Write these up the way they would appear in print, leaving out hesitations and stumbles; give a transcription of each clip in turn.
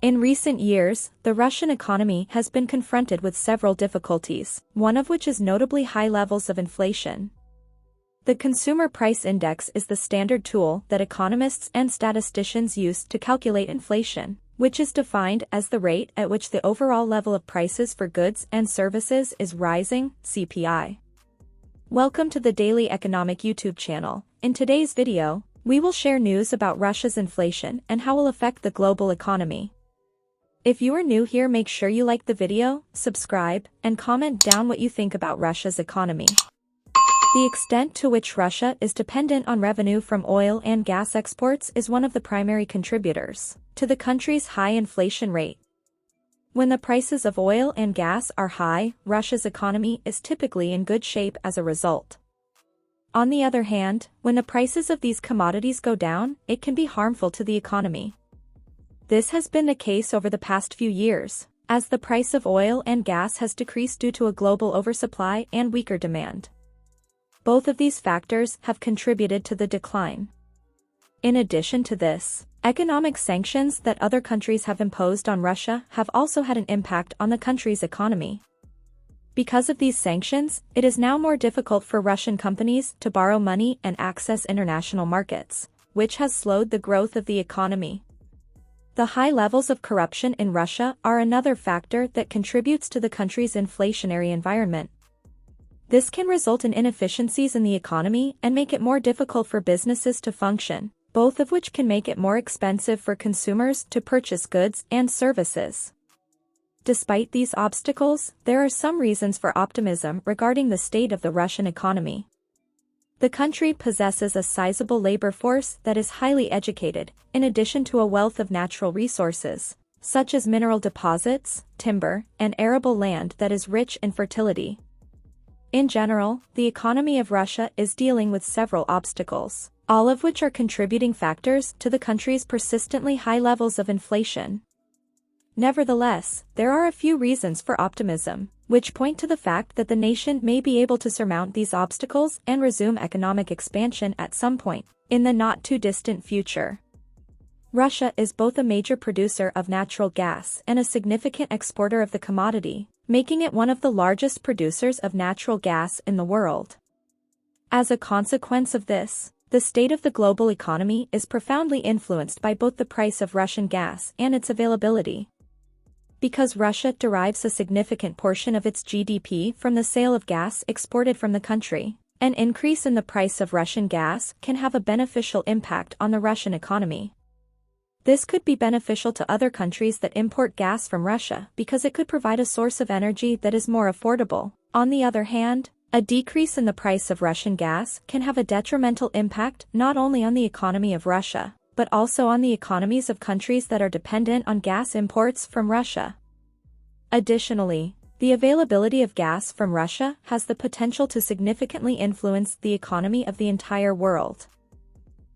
In recent years, the Russian economy has been confronted with several difficulties, one of which is notably high levels of inflation. The Consumer Price Index is the standard tool that economists and statisticians use to calculate inflation, which is defined as the rate at which the overall level of prices for goods and services is rising, CPI. Welcome to the Daily Economic YouTube channel. In today's video, we will share news about Russia's inflation and how it will affect the global economy. If you are new here, make sure you like the video, subscribe, and comment down what you think about Russia's economy. The extent to which Russia is dependent on revenue from oil and gas exports is one of the primary contributors to the country's high inflation rate. When the prices of oil and gas are high, Russia's economy is typically in good shape as a result. On the other hand, when the prices of these commodities go down, it can be harmful to the economy. This has been the case over the past few years, as the price of oil and gas has decreased due to a global oversupply and weaker demand. Both of these factors have contributed to the decline. In addition to this, economic sanctions that other countries have imposed on Russia have also had an impact on the country's economy. Because of these sanctions, it is now more difficult for Russian companies to borrow money and access international markets, which has slowed the growth of the economy. The high levels of corruption in Russia are another factor that contributes to the country's inflationary environment. This can result in inefficiencies in the economy and make it more difficult for businesses to function, both of which can make it more expensive for consumers to purchase goods and services. Despite these obstacles, there are some reasons for optimism regarding the state of the Russian economy. The country possesses a sizable labor force that is highly educated, in addition to a wealth of natural resources, such as mineral deposits, timber, and arable land that is rich in fertility. In general, the economy of Russia is dealing with several obstacles, all of which are contributing factors to the country's persistently high levels of inflation. Nevertheless, there are a few reasons for optimism, which point to the fact that the nation may be able to surmount these obstacles and resume economic expansion at some point in the not-too-distant future. Russia is both a major producer of natural gas and a significant exporter of the commodity, making it one of the largest producers of natural gas in the world. As a consequence of this, the state of the global economy is profoundly influenced by both the price of Russian gas and its availability. Because Russia derives a significant portion of its GDP from the sale of gas exported from the country, an increase in the price of Russian gas can have a beneficial impact on the Russian economy. This could be beneficial to other countries that import gas from Russia because it could provide a source of energy that is more affordable. On the other hand, a decrease in the price of Russian gas can have a detrimental impact not only on the economy of Russia, but also on the economies of countries that are dependent on gas imports from Russia. Additionally, the availability of gas from Russia has the potential to significantly influence the economy of the entire world.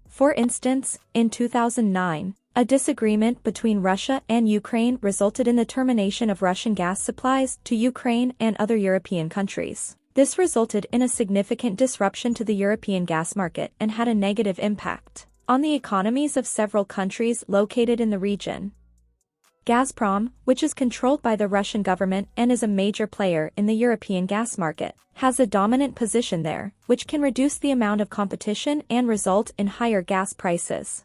For instance, in 2009, a disagreement between Russia and Ukraine resulted in the termination of Russian gas supplies to Ukraine and other European countries. This resulted in a significant disruption to the European gas market and had a negative impact on the economies of several countries located in the region. Gazprom, which is controlled by the Russian government and is a major player in the European gas market, has a dominant position there, which can reduce the amount of competition and result in higher gas prices.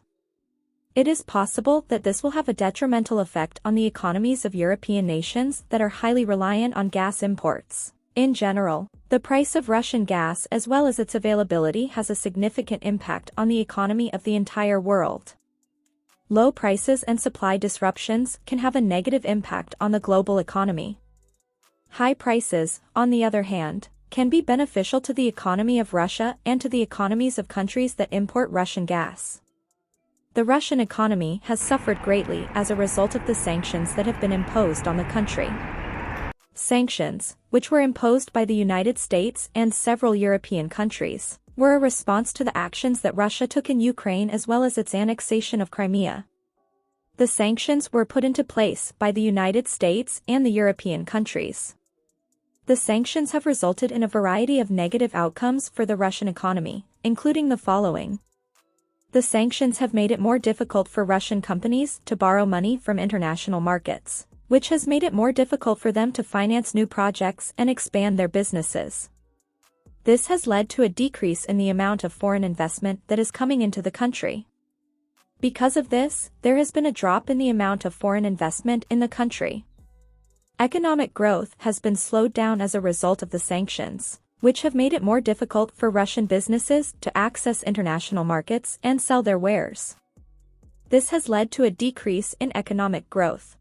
It is possible that this will have a detrimental effect on the economies of European nations that are highly reliant on gas imports. In general, the price of Russian gas as well as its availability has a significant impact on the economy of the entire world. Low prices and supply disruptions can have a negative impact on the global economy. High prices, on the other hand, can be beneficial to the economy of Russia and to the economies of countries that import Russian gas. The Russian economy has suffered greatly as a result of the sanctions that have been imposed on the country. Sanctions, which were imposed by the United States and several European countries, were a response to the actions that Russia took in Ukraine as well as its annexation of Crimea. The sanctions were put into place by the United States and the European countries. The sanctions have resulted in a variety of negative outcomes for the Russian economy, including the following. The sanctions have made it more difficult for Russian companies to borrow money from international markets, which has made it more difficult for them to finance new projects and expand their businesses. This has led to a decrease in the amount of foreign investment that is coming into the country. Because of this, there has been a drop in the amount of foreign investment in the country. Economic growth has been slowed down as a result of the sanctions, which have made it more difficult for Russian businesses to access international markets and sell their wares. This has led to a decrease in economic growth.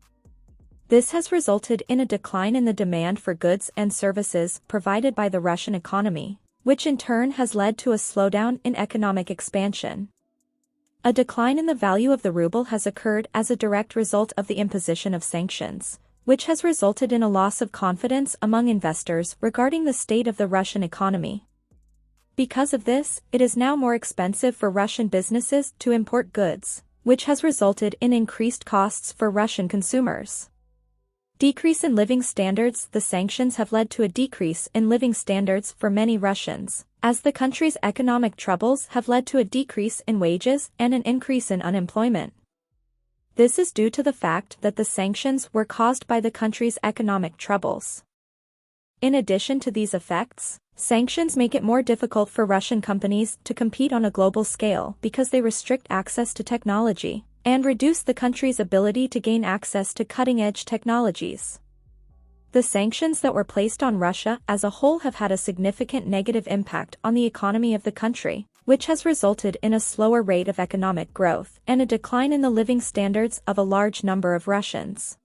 This has resulted in a decline in the demand for goods and services provided by the Russian economy, which in turn has led to a slowdown in economic expansion. A decline in the value of the ruble has occurred as a direct result of the imposition of sanctions, which has resulted in a loss of confidence among investors regarding the state of the Russian economy. Because of this, it is now more expensive for Russian businesses to import goods, which has resulted in increased costs for Russian consumers. Decrease in living standards. The sanctions have led to a decrease in living standards for many Russians, as the country's economic troubles have led to a decrease in wages and an increase in unemployment. This is due to the fact that the sanctions were caused by the country's economic troubles. In addition to these effects, sanctions make it more difficult for Russian companies to compete on a global scale because they restrict access to technology and reduce the country's ability to gain access to cutting-edge technologies. The sanctions that were placed on Russia as a whole have had a significant negative impact on the economy of the country, which has resulted in a slower rate of economic growth and a decline in the living standards of a large number of Russians.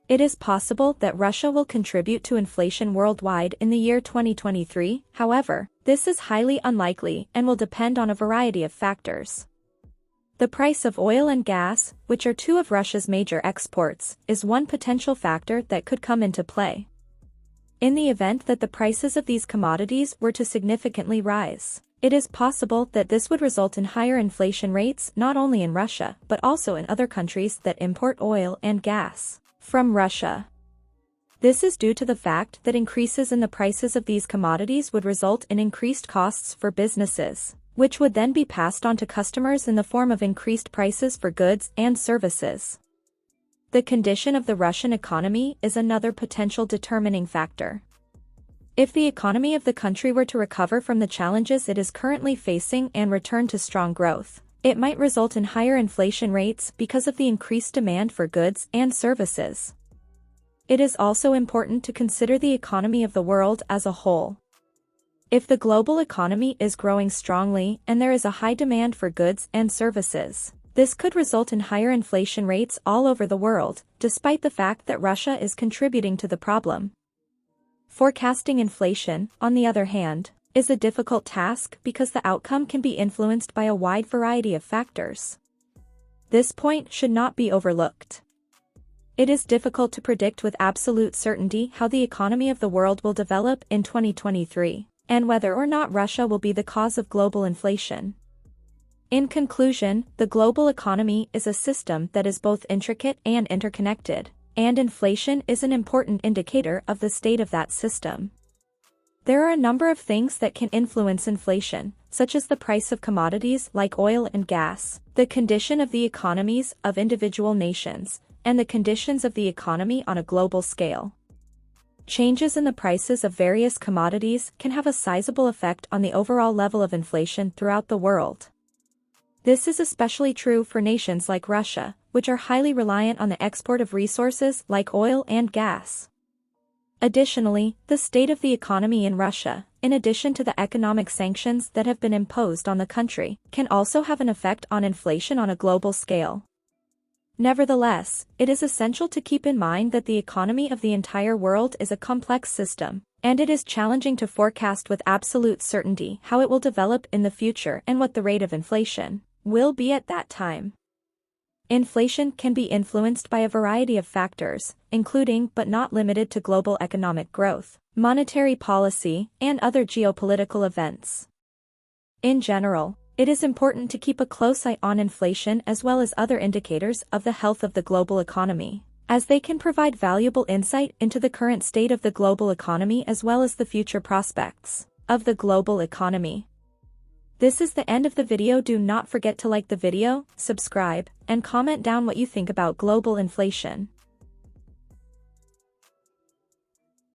It is possible that Russia will contribute to inflation worldwide in the year 2023, however, this is highly unlikely and will depend on a variety of factors. The price of oil and gas, which are two of Russia's major exports, is one potential factor that could come into play. In the event that the prices of these commodities were to significantly rise, it is possible that this would result in higher inflation rates not only in Russia but also in other countries that import oil and gas from Russia. This is due to the fact that increases in the prices of these commodities would result in increased costs for businesses, which would then be passed on to customers in the form of increased prices for goods and services. The condition of the Russian economy is another potential determining factor. If the economy of the country were to recover from the challenges it is currently facing and return to strong growth, it might result in higher inflation rates because of the increased demand for goods and services. It is also important to consider the economy of the world as a whole. If the global economy is growing strongly and there is a high demand for goods and services, this could result in higher inflation rates all over the world, despite the fact that Russia is contributing to the problem. Forecasting inflation, on the other hand, is a difficult task because the outcome can be influenced by a wide variety of factors. This point should not be overlooked. It is difficult to predict with absolute certainty how the economy of the world will develop in 2023. And whether or not Russia will be the cause of global inflation. In conclusion, the global economy is a system that is both intricate and interconnected, and inflation is an important indicator of the state of that system. There are a number of things that can influence inflation, such as the price of commodities like oil and gas, the condition of the economies of individual nations, and the conditions of the economy on a global scale. Changes in the prices of various commodities can have a sizable effect on the overall level of inflation throughout the world. This is especially true for nations like Russia, which are highly reliant on the export of resources like oil and gas. Additionally, the state of the economy in Russia, in addition to the economic sanctions that have been imposed on the country, can also have an effect on inflation on a global scale. Nevertheless, it is essential to keep in mind that the economy of the entire world is a complex system, and it is challenging to forecast with absolute certainty how it will develop in the future and what the rate of inflation will be at that time. Inflation can be influenced by a variety of factors, including but not limited to global economic growth, monetary policy, and other geopolitical events. In general, it is important to keep a close eye on inflation as well as other indicators of the health of the global economy, as they can provide valuable insight into the current state of the global economy as well as the future prospects of the global economy. This is the end of the video. Do not forget to like the video, subscribe, and comment down what you think about global inflation.